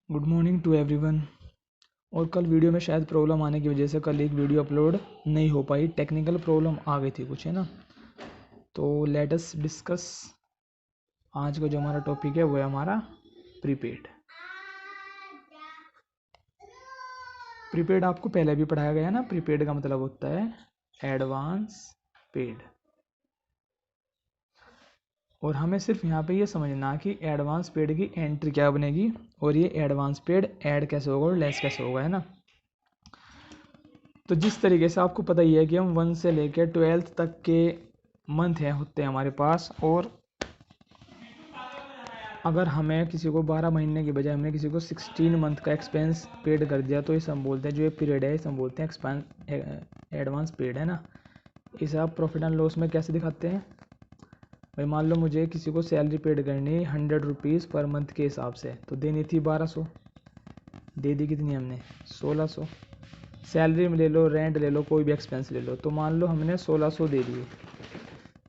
Good morning to everyone. और कल video में शायद प्रॉब्लम आने की वजह से कल एक वीडियो अपलोड नहीं हो पाई, टेक्निकल प्रॉब्लम आ गई थी कुछ, है ना। तो लेट अस डिस्कस। आज का जो हमारा टॉपिक है वो है हमारा प्रीपेड। प्रीपेड आपको पहले भी पढ़ाया गया है ना। प्रीपेड का मतलब होता है एडवांस पेड। और हमें सिर्फ यहाँ पे ये समझना कि एडवांस पेड की एंट्री क्या बनेगी और ये एडवांस पेड ऐड कैसे होगा और लेस कैसे होगा, है ना। तो जिस तरीके से आपको पता ही है कि हम 1 से लेकर 12th तक के मंथ हैं होते हैं हमारे पास, और अगर हमें किसी को 12 महीने की बजाय हमने किसी को 16 मंथ का एक्सपेंस पेड कर दिया तो इसे हम बोलते हैं, जो ये पीरियड है इसे हम बोलते हैं एडवांस पेड, है ना। इसे आप प्रॉफिट एंड लॉस में कैसे दिखाते हैं भाई। मान लो मुझे किसी को सैलरी पेड करनी 100 रुपीज़ पर मंथ के हिसाब से, तो देनी थी 1200, दे दी कितनी हमने 1600। सैलरी में ले लो, रेंट ले लो, कोई भी एक्सपेंस ले लो, तो मान लो हमने 1600 दे दिए,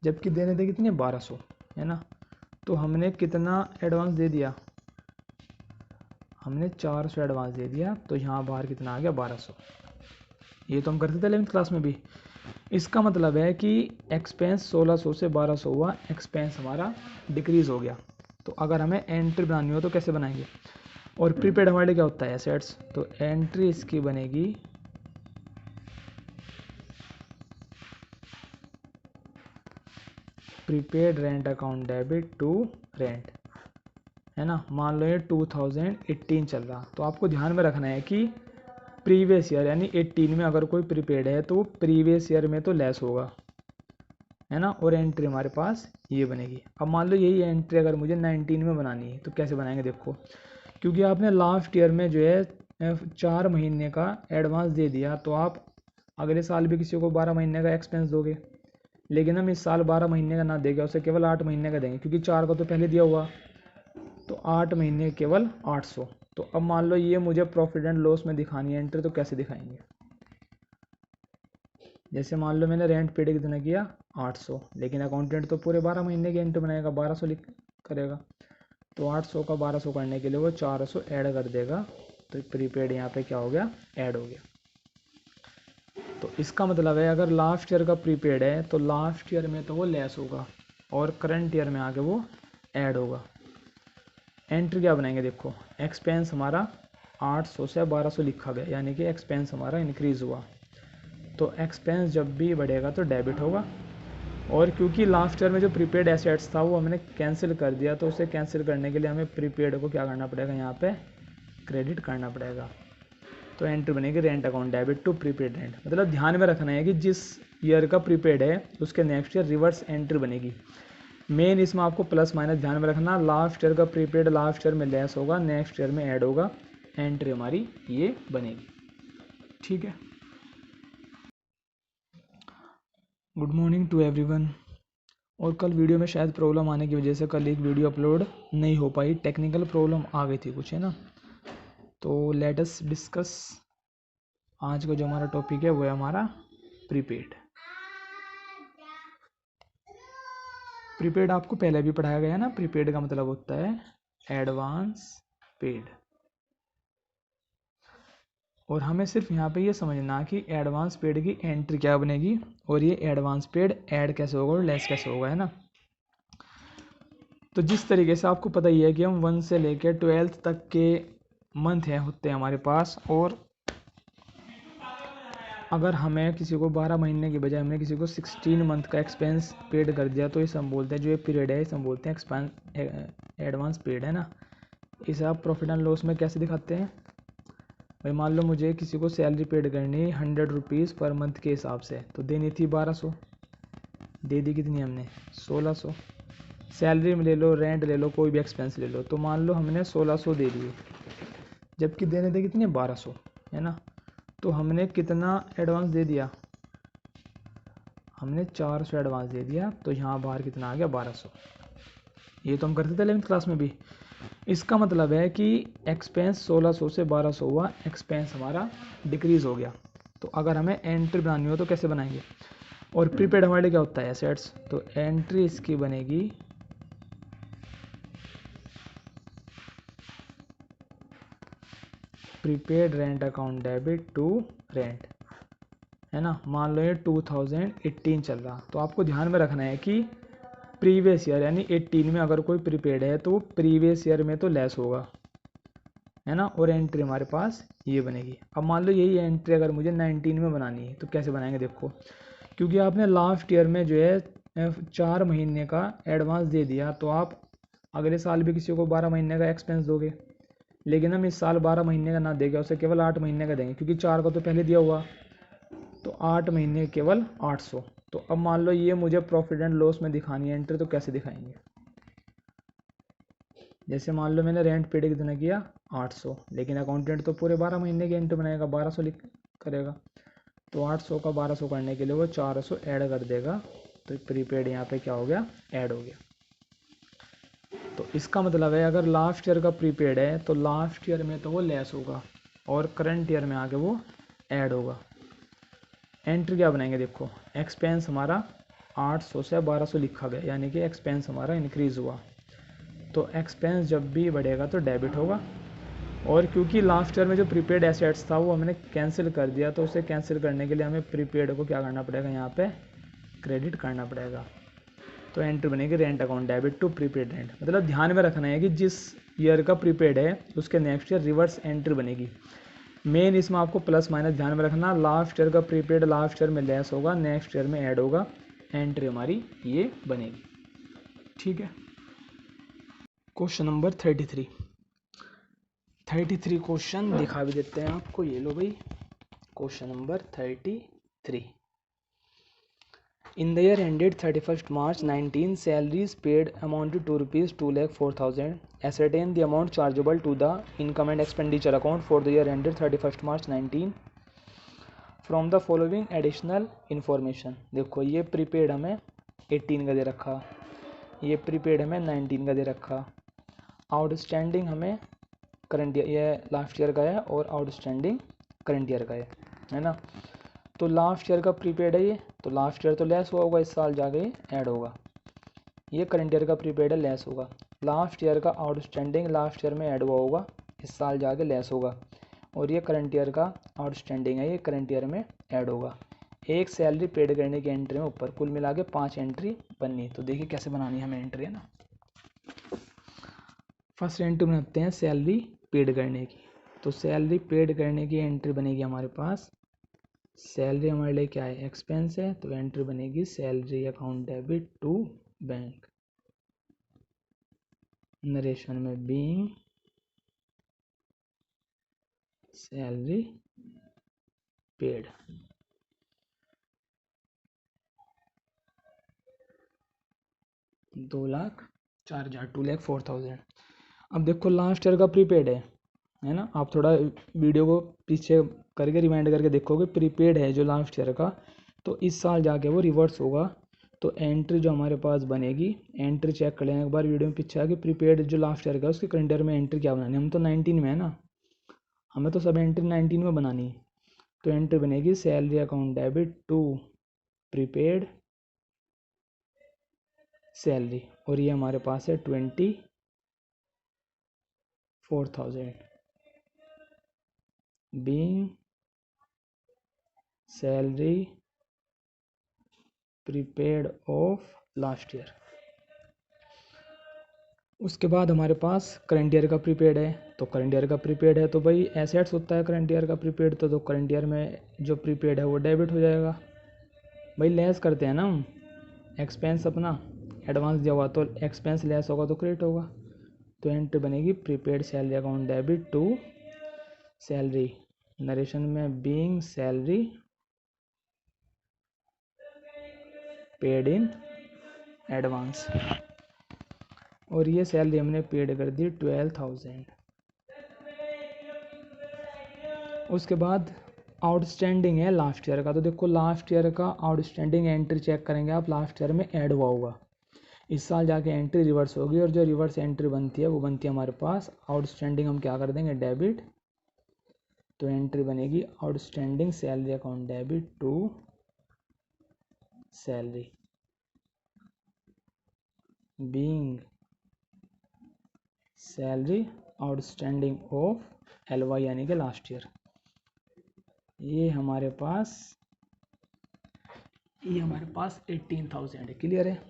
जबकि देने थे कितने 1200, है ना। तो हमने कितना एडवांस दे दिया, हमने 400 एडवांस दे दिया, तो यहाँ बाहर कितना आ गया 1200। ये तो हम करते थे 11th क्लास में भी। इसका मतलब है कि एक्सपेंस 1600 से 1200 हुआ, एक्सपेंस हमारा डिक्रीज़ हो गया। तो अगर हमें एंट्री बनानी हो तो कैसे बनाएंगे। और प्रीपेड हमारे लिए क्या होता है, एसेट्स। तो एंट्री इसकी बनेगी prepaid rent account debit to rent, है ना। मान लो ये 2018 चल रहा, तो आपको ध्यान में रखना है कि प्रीवियस ईयर यानी 18 में अगर कोई प्रीपेड है तो प्रीवियस ईयर में तो लेस होगा, है ना। और एंट्री हमारे पास ये बनेगी। अब मान लो यही एंट्री अगर मुझे 19 में बनानी है तो कैसे बनाएंगे, देखो। क्योंकि आपने लास्ट ईयर में जो है 4 महीने का एडवांस दे दिया, तो आप अगले साल भी किसी को 12 महीने का एक्सपेंस दोगे, लेकिन हम इस साल 12 महीने का ना देंगे, उसे केवल 8 महीने का देंगे, क्योंकि 4 का तो पहले दिया हुआ। तो 8 महीने केवल 800। तो अब मान लो ये मुझे प्रॉफिट एंड लॉस में दिखानी है एंट्री, तो कैसे दिखाएंगे। जैसे मान लो मैंने रेंट पेड कितना किया 800, लेकिन अकाउंटेंट तो पूरे 12 महीने की एंट्री बनाएगा, 1200 लिख करेगा। तो 800 का 1200 करने के लिए वो 400 ऐड कर देगा, तो प्रीपेड यहाँ पे क्या हो गया, ऐड हो गया। तो इसका मतलब है अगर लास्ट ईयर का प्रीपेड है तो लास्ट ईयर में तो वो लेस होगा और करंट ईयर में आके वो ऐड होगा। एंट्री क्या बनाएंगे, देखो। एक्सपेंस हमारा 800 से 1200 लिखा गया, यानी कि एक्सपेंस हमारा इंक्रीज़ हुआ। तो एक्सपेंस जब भी बढ़ेगा तो डेबिट होगा। और क्योंकि लास्ट ईयर में जो प्रीपेड एसेट्स था वो हमने कैंसिल कर दिया, तो उसे कैंसिल करने के लिए हमें प्रीपेड को क्या करना पड़ेगा, यहाँ पे क्रेडिट करना पड़ेगा। तो एंट्री बनेगी rent account debit to prepaid rent. मतलब ध्यान में रखना है कि जिस ईयर का प्रीपेड है उसके नेक्स्ट ईयर रिवर्स एंट्री बनेगी। मेन इसमें आपको प्लस माइनस ध्यान में रखना। लास्ट ईयर का प्रीपेड लास्ट ईयर में लेस होगा, नेक्स्ट ईयर में ऐड होगा, एंट्री हमारी ये बनेगी। ठीक है। Good morning to everyone. और कल वीडियो में शायद प्रॉब्लम आने की वजह से कल एक वीडियो अपलोड नहीं हो पाई, टेक्निकल प्रॉब्लम आ गई थी कुछ, है ना। तो लेट अस डिस्कस। आज का जो हमारा टॉपिक है वो है हमारा प्रीपेड। प्रीपेड आपको पहले भी पढ़ाया गया है ना। प्रीपेड का मतलब होता है एडवांस पेड। और हमें सिर्फ यहाँ पे ये समझना कि एडवांस पेड की एंट्री क्या बनेगी और ये एडवांस पेड ऐड कैसे होगा और लेस कैसे होगा, है ना। तो जिस तरीके से आपको पता ही है कि हम 1 से लेकर 12th तक के मंथ हैं होते हैं हमारे पास, और अगर हमें किसी को 12 महीने की बजाय हमने किसी को 16 मंथ का एक्सपेंस पेड कर दिया तो इसे हम बोलते हैं, जो ये पीरियड है इसे हम बोलते हैं एडवांस पेड, है ना। इसे आप प्रॉफिट एंड लॉस में कैसे दिखाते हैं भाई। मान लो मुझे किसी को सैलरी पेड करनी 100 रुपीज़ पर मंथ के हिसाब से, तो देनी थी 1200, दे दी कितनी हमने 1600। सैलरी में ले लो, रेंट ले लो, कोई भी एक्सपेंस ले लो, तो मान लो हमने 1600 दे दिए, जबकि देने थे कितने 1200, है ना। तो हमने कितना एडवांस दे दिया, हमने 400 एडवांस दे दिया, तो यहाँ बाहर कितना आ गया 1200। ये तो हम करते थे 11th क्लास में भी। इसका मतलब है कि एक्सपेंस 1600 से 1200 हुआ, एक्सपेंस हमारा डिक्रीज़ हो गया। तो अगर हमें एंट्री बनानी हो तो कैसे बनाएंगे। और प्रीपेड हमारे लिए क्या होता है, एसेट्स। तो एंट्री इसकी बनेगी prepaid rent account debit to rent, है ना। मान लो ये 2018 चल रहा, तो आपको ध्यान में रखना है कि प्रीवियस ईयर यानी 18 में अगर कोई प्रीपेड है तो वो प्रीवियस ईयर में तो लेस होगा, है ना। और एंट्री हमारे पास ये बनेगी। अब मान लो यही एंट्री अगर मुझे 19 में बनानी है तो कैसे बनाएंगे, देखो, क्योंकि आपने लास्ट ईयर में जो है 4 महीने का एडवांस दे दिया, तो आप अगले साल भी किसी को 12 महीने का एक्सपेंस दोगे, लेकिन हम इस साल 12 महीने का ना देंगे, उसे केवल 8 महीने का देंगे, क्योंकि 4 का तो पहले दिया हुआ, तो 8 महीने केवल 800। तो अब मान लो ये मुझे प्रॉफिट एंड लॉस में दिखानी है एंट्री, तो कैसे दिखाएंगे, जैसे मान लो मैंने रेंट पेड कितना किया 800, लेकिन अकाउंटेंट तो पूरे 12 महीने की एंट्री बनाएगा, 1200 लिख करेगा, तो 800 का 1200 करने के लिए वो 400 ऐड कर देगा, तो प्रीपेड यहाँ पे क्या हो गया, ऐड हो गया। तो इसका मतलब है अगर लास्ट ईयर का प्रीपेड है तो लास्ट ईयर में तो वो लेस होगा और करंट ईयर में आके वो ऐड होगा। एंट्री क्या बनाएंगे, देखो, एक्सपेंस हमारा 800 से 1200 लिखा गया, यानी कि एक्सपेंस हमारा इंक्रीज़ हुआ, तो एक्सपेंस जब भी बढ़ेगा तो डेबिट होगा। और क्योंकि लास्ट ईयर में जो प्रीपेड एसेट्स था वो हमने कैंसिल कर दिया, तो उसे कैंसिल करने के लिए हमें प्रीपेड को क्या करना पड़ेगा, यहाँ पे क्रेडिट करना पड़ेगा। तो एंट्री बनेगी rent account debit to prepaid rent. मतलब ध्यान में रखना है कि जिस ईयर का प्रीपेड है उसके नेक्स्ट ईयर रिवर्स एंट्री बनेगी। मेन इसमें आपको प्लस माइनस ध्यान में रखना, लास्ट ईयर का प्रीपेड लास्ट ईयर में लेस होगा, नेक्स्ट ईयर में ऐड होगा, एंट्री हमारी ये बनेगी। ठीक है। क्वेश्चन नंबर 33 क्वेश्चन दिखा भी देते हैं आपको, ये लो भाई, question number 33। In the year ended 31st March 19, salaries paid amounted to rupees 2,04,000. Ascertain the amount chargeable to the income and expenditure account for the year ended 31st March 19 from the following additional information. देखो ये prepaid हमें 18 का दे रखा, ये prepaid हमें 19 का दे रखा, outstanding हमें करंट ईयर, ये लास्ट ईयर का है और आउटस्टैंडिंग करंट ईयर का है ना। तो लास्ट ईयर का प्रीपेड है ये, तो लास्ट ईयर तो लेस हुआ होगा, इस साल जाके ऐड होगा। ये करंट ईयर का प्रीपेड है, लेस होगा। लास्ट ईयर का आउटस्टैंडिंग लास्ट ईयर में ऐड हुआ होगा, इस साल जाके लेस होगा। और ये करंट ईयर का आउटस्टैंडिंग है, ये करंट ईयर में ऐड होगा। एक सैलरी पेड करने की एंट्री में ऊपर कुल मिला के 5 एंट्री बननी। तो देखिए कैसे बनानी है हमें एंट्री, है ना। फर्स्ट एंट्री बनाते हैं सैलरी पेड करने की, तो सैलरी पेड करने की एंट्री बनेगी हमारे पास, सैलरी हमारे लिए क्या है, एक्सपेंस है, तो एंट्री बनेगी salary account debit to bank, narration में बीइंग सैलरी पेड। दो लाख 4,000, 2,04,000। अब देखो लास्ट ईयर का प्रीपेड है ना। आप थोड़ा वीडियो को पीछे करके रिमाइंड करके देखोगे, प्रीपेड है जो लास्ट ईयर का, तो इस साल जाके वो रिवर्स होगा। तो एंट्री जो हमारे पास बनेगी, एंट्री चेक कर लेना एक बार वीडियो में पीछे आके, प्रीपेड जो लास्ट ईयर का उसके करंट ईयर में एंट्री क्या बनानी है, हम तो 19 में है ना, हमें तो सब एंट्री 19 में बनानी है। तो एंट्री बनेगी salary account debit to prepaid salary, और ये हमारे पास है 24,000 being salary prepaid of last year. उसके बाद हमारे पास करंट ईयर का प्रीपेड है, तो करंट ईयर का प्रीपेड है तो भाई एसेट्स होता है करंट ईयर का प्रीपेड, तो करंट ईयर में जो प्रीपेड है वो डेबिट हो जाएगा। भाई लेस करते हैं ना हम, एक्सपेंस अपना एडवांस दिया हुआ, तो एक्सपेंस लेस होगा तो क्रेडिट होगा। तो एंट्री बनेगी prepaid salary account debit to salary, narration में being salary paid in advance, और ये सैलरी हमने पेड कर दी 12,000। उसके बाद आउटस्टैंडिंग है लास्ट ईयर का, तो देखो लास्ट ईयर का आउटस्टैंडिंग एंट्री चेक करेंगे आप, लास्ट ईयर में ऐड हुआ होगा, इस साल जाके एंट्री रिवर्स होगी, और जो रिवर्स एंट्री बनती है वो बनती है हमारे पास आउटस्टैंडिंग, हम क्या कर देंगे डेबिट। तो एंट्री बनेगी outstanding salary account debit to salary being salary outstanding of LY यानी कि लास्ट ईयर। ये हमारे पास 18,000 है। क्लियर है।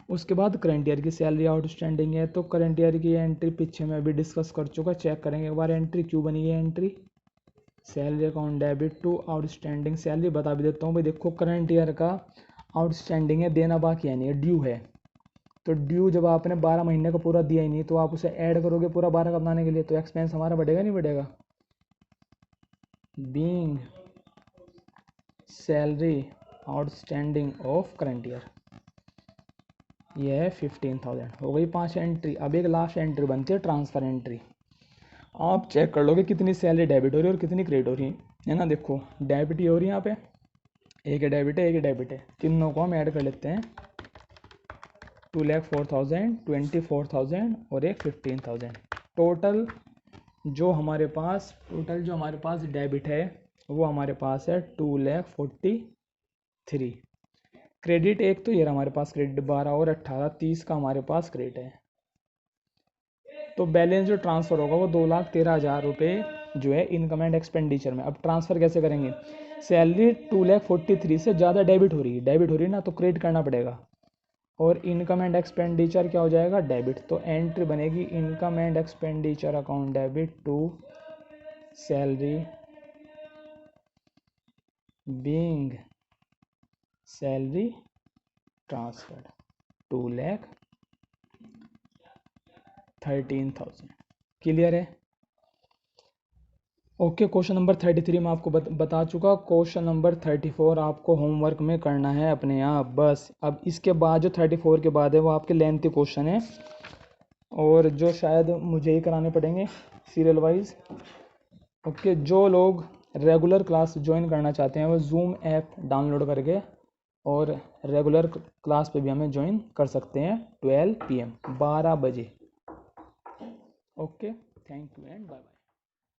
उसके बाद करंट ईयर की सैलरी आउटस्टैंडिंग है, तो करंट ईयर की एंट्री पीछे मैं अभी डिस्कस कर चुका, चेक करेंगे एक बार एंट्री क्यों बनी है। Entry salary account debit to outstanding salary, बता भी देता हूँ भाई। देखो करंट ईयर का आउटस्टैंडिंग है, देना बाकी यानी है, ड्यू है। तो ड्यू जब आपने 12 महीने का पूरा दिया ही नहीं, तो आप उसे ऐड करोगे पूरा 12 का बनाने के लिए, तो एक्सपेंस हमारा बढ़ेगा नहीं बढ़ेगा। Being salary outstanding of current year, ये है 15,000। हो गई 5 एंट्री। अब एक लास्ट एंट्री बनती है ट्रांसफ़र एंट्री। आप चेक कर लोगे कितनी सैलरी डेबिट हो रही है और कितनी क्रेडिट हो रही है ना। देखो डेबिट ही हो रही है यहाँ पे, एक है डेबिट है, एक है डेबिट है, तीनों को हम ऐड कर लेते हैं। 2,04,000, 24,000 और एक 15,000। टोटल जो हमारे पास डेबिट है वो हमारे पास है 2,43,000। क्रेडिट एक तो ये हमारे पास क्रेडिट 12 और 18, 30 का हमारे पास क्रेडिट है। तो बैलेंस जो ट्रांसफ़र होगा वो 2,13,000 रुपये जो है इनकम एंड एक्सपेंडिचर में। अब ट्रांसफ़र कैसे करेंगे, सैलरी 2,43,000 से ज़्यादा डेबिट हो रही है ना, तो क्रेडिट करना पड़ेगा। और इनकम एंड एक्सपेंडिचर क्या हो जाएगा, डेबिट। तो एंट्री बनेगी income and expenditure account debit to salary being salary transferred 2,13,000। Clear है। ओके, क्वेश्चन नंबर 33 में आपको बता चुका। क्वेश्चन नंबर 34 आपको होमवर्क में करना है अपने आप बस। अब इसके बाद जो 34 के बाद है वो आपके लेंथी क्वेश्चन है, और जो शायद मुझे ही कराने पड़ेंगे सीरियल वाइज। ओके, जो लोग रेगुलर क्लास ज्वाइन करना चाहते हैं वो जूम ऐप डाउनलोड करके और रेगुलर क्लास पे भी हमें ज्वाइन कर सकते हैं 12 PM 12 बजे। Okay, thank you and bye bye.